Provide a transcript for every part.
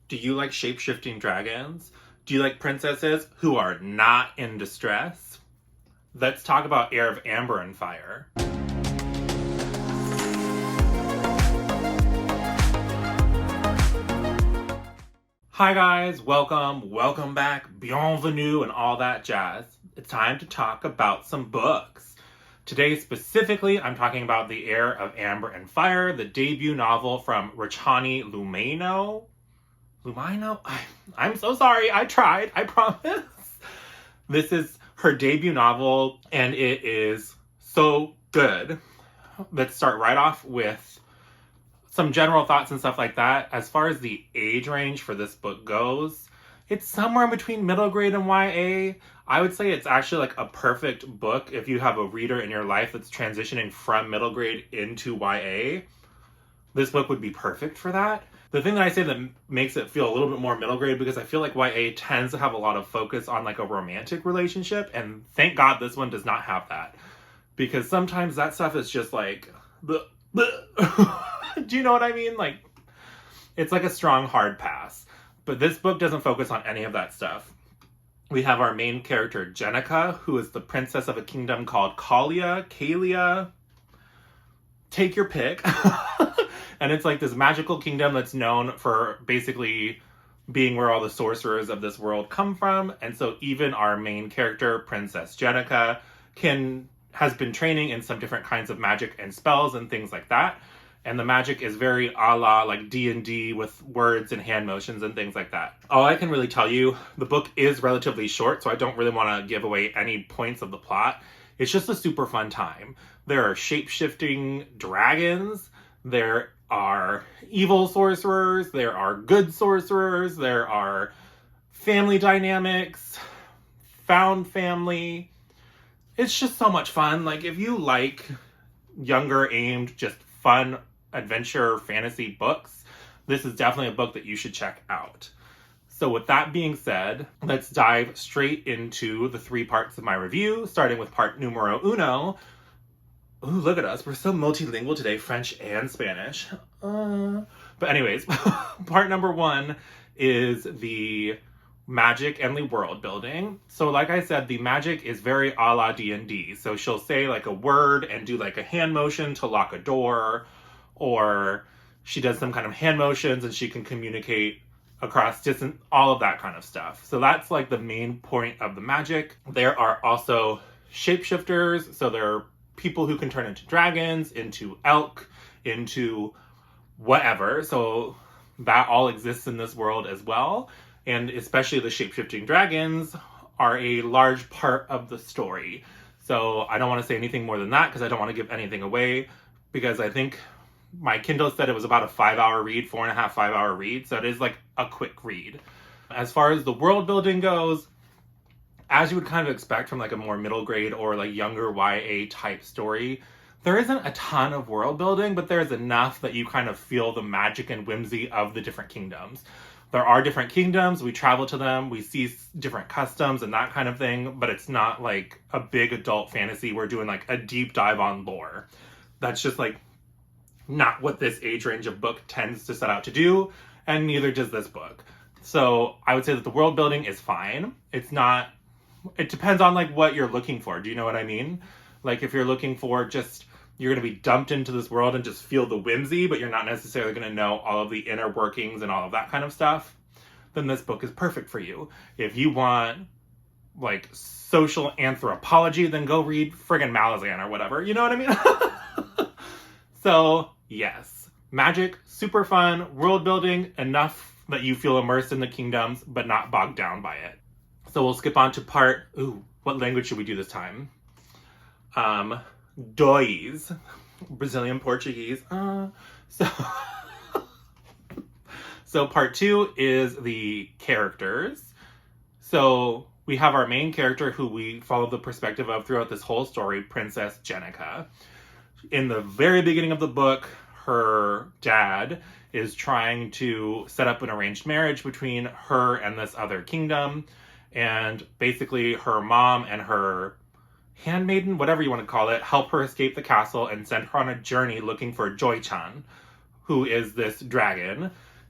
Do you like shape-shifting dragons? Do you like princesses who are not in distress? Let's talk about Heir of Amber and Fire. Hi guys, welcome back, bienvenue, and all that jazz. It's time to talk about some books. Today specifically, I'm talking about The Heir of Amber and Fire, the debut novel from Rachanee Lumayno. Lumayno? I'm so sorry, I tried, I promise. This is her debut novel, and it is so good. Let's start right off with some general thoughts and stuff like that. As far as the age range for this book goes, it's somewhere in between middle grade and YA. I would say it's actually like a perfect book if you have a reader in your life that's transitioning from middle grade into YA. This book would be perfect for that. The thing that I say that makes it feel a little bit more middle grade, because I feel like YA tends to have a lot of focus on like a romantic relationship, and thank God this one does not have that. Because sometimes that stuff is just like, bleh, bleh. Do you know what I mean? Like, it's like a strong hard pass. But this book doesn't focus on any of that stuff. We have our main character, Jenica, who is the princess of a kingdom called Kalia. Take your pick. And it's like this magical kingdom that's known for basically being where all the sorcerers of this world come from. And so even our main character, Princess Jenica, has been training in some different kinds of magic and spells and things like that. And the magic is very a la like D&D with words and hand motions and things like that. All I can really tell you, the book is relatively short, so I don't really want to give away any points of the plot. It's just a super fun time. There are shape-shifting dragons. There are evil sorcerers. There are good sorcerers. There are family dynamics, found family. It's just so much fun. Like, if you like younger aimed, just fun adventure fantasy books, this is definitely a book that you should check out. So with that being said, let's dive straight into the 3 parts of my review, starting with part numero uno. Ooh, look at us. We're so multilingual today, French and Spanish. But anyways, part number 1 is the magic and the world building. So like I said, the magic is very a la D&D. So she'll say like a word and do like a hand motion to lock a door, or she does some kind of hand motions and she can communicate across distance, all of that kind of stuff. So that's like the main point of the magic. There are also shapeshifters. So there are people who can turn into dragons, into elk, into whatever. So that all exists in this world as well. And especially the shape-shifting dragons are a large part of the story. So I don't want to say anything more than that because I don't want to give anything away, because I think my Kindle said it was about a 5-hour read, 4.5, 5-hour read. So it is like a quick read. As far as the world building goes, as you would kind of expect from like a more middle grade or like younger YA type story, there isn't a ton of world building, but there's enough that you kind of feel the magic and whimsy of the different kingdoms. There are different kingdoms, we travel to them, we see different customs and that kind of thing, but it's not like a big adult fantasy. We're doing like a deep dive on lore. That's just like not what this age range of book tends to set out to do, and neither does this book. So I would say that the world building is fine. It depends on like what you're looking for. Do you know what I mean? Like if you're looking for just, you're going to be dumped into this world and just feel the whimsy, but you're not necessarily going to know all of the inner workings and all of that kind of stuff, then this book is perfect for you. If you want like social anthropology, then go read friggin' Malazan or whatever. You know what I mean? So yes, magic, super fun, world building, enough that you feel immersed in the kingdoms, but not bogged down by it. So we'll skip on to what language should we do this time? Dois, Brazilian Portuguese. So part 2 is the characters. So we have our main character who we follow the perspective of throughout this whole story, Princess Jenica. In the very beginning of the book, her dad is trying to set up an arranged marriage between her and this other kingdom. And basically her mom and her handmaiden, whatever you want to call it, help her escape the castle and send her on a journey looking for Joy-chan, who is this dragon.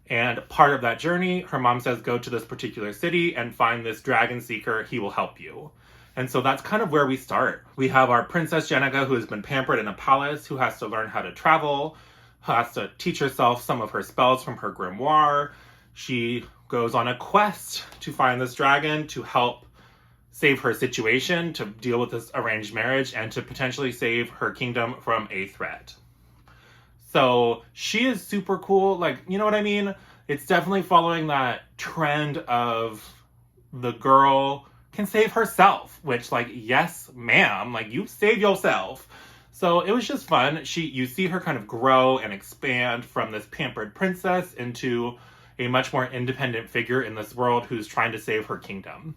And part of that journey, her mom says, go to this particular city and find this dragon seeker. He will help you. And so that's kind of where we start. We have our Princess Jenica, who has been pampered in a palace, who has to learn how to travel, who has to teach herself some of her spells from her grimoire. She goes on a quest to find this dragon to help save her situation, to deal with this arranged marriage, and to potentially save her kingdom from a threat. So she is super cool. Like, you know what I mean? It's definitely following that trend of the girl can save herself, which, like, yes, ma'am, like, you save yourself. So it was just fun. You see her kind of grow and expand from this pampered princess into a much more independent figure in this world who's trying to save her kingdom.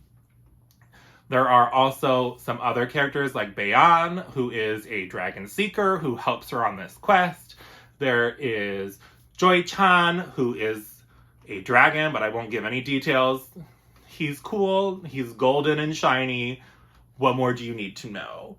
There are also some other characters like Bayan, who is a dragon seeker who helps her on this quest. There is Joy-chan, who is a dragon, but I won't give any details. He's cool. He's golden and shiny. What more do you need to know?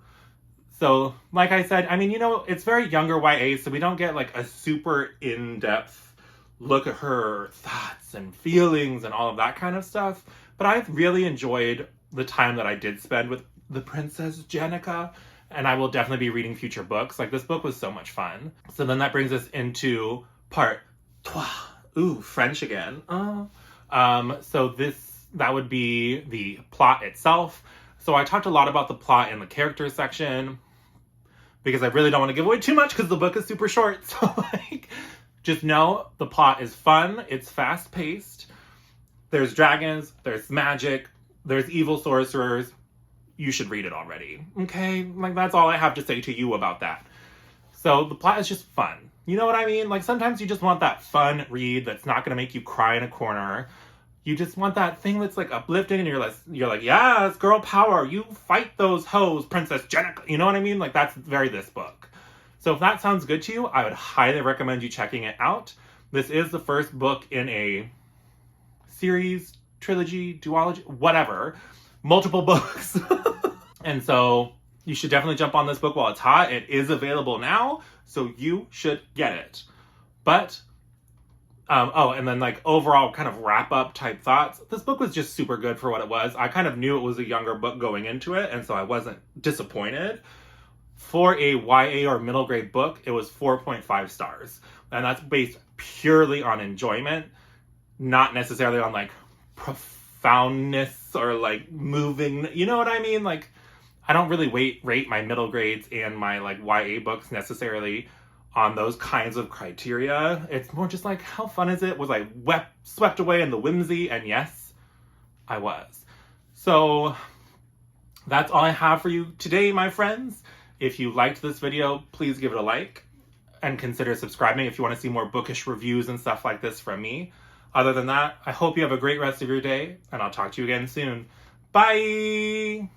So, like I said, I mean, you know, it's very younger YA, so we don't get like a super in-depth look at her thoughts and feelings and all of that kind of stuff. But I've really enjoyed the time that I did spend with the Princess Jenica, and I will definitely be reading future books. Like, this book was so much fun. So then that brings us into part 3. Ooh, French again. So that would be the plot itself. So I talked a lot about the plot in the characters section because I really don't want to give away too much because the book is super short. So, like, just know the plot is fun. It's fast-paced. There's dragons. There's magic. There's evil sorcerers. You should read it already. Okay? Like, that's all I have to say to you about that. So the plot is just fun. You know what I mean? Like, sometimes you just want that fun read that's not going to make you cry in a corner. You just want that thing that's, like, uplifting, and you're like, yes, girl power. You fight those hoes, Princess Jenica. You know what I mean? Like, that's very this book. So if that sounds good to you, I would highly recommend you checking it out. This is the first book in a series, trilogy, duology, whatever. Multiple books. And so you should definitely jump on this book while it's hot. It is available now, so you should get it. But, and then, like, overall kind of wrap-up type thoughts. This book was just super good for what it was. I kind of knew it was a younger book going into it, and so I wasn't disappointed. For a YA or middle grade book, it was 4.5 stars. And that's based purely on enjoyment, not necessarily on, like, profoundness or, like, moving. You know what I mean? Like, I don't really rate my middle grades and my, like, YA books necessarily on those kinds of criteria. It's more just like, how fun is it? Was I swept away in the whimsy? And yes, I was. So that's all I have for you today, my friends. If you liked this video, please give it a like and consider subscribing if you want to see more bookish reviews and stuff like this from me. Other than that, I hope you have a great rest of your day, and I'll talk to you again soon. Bye!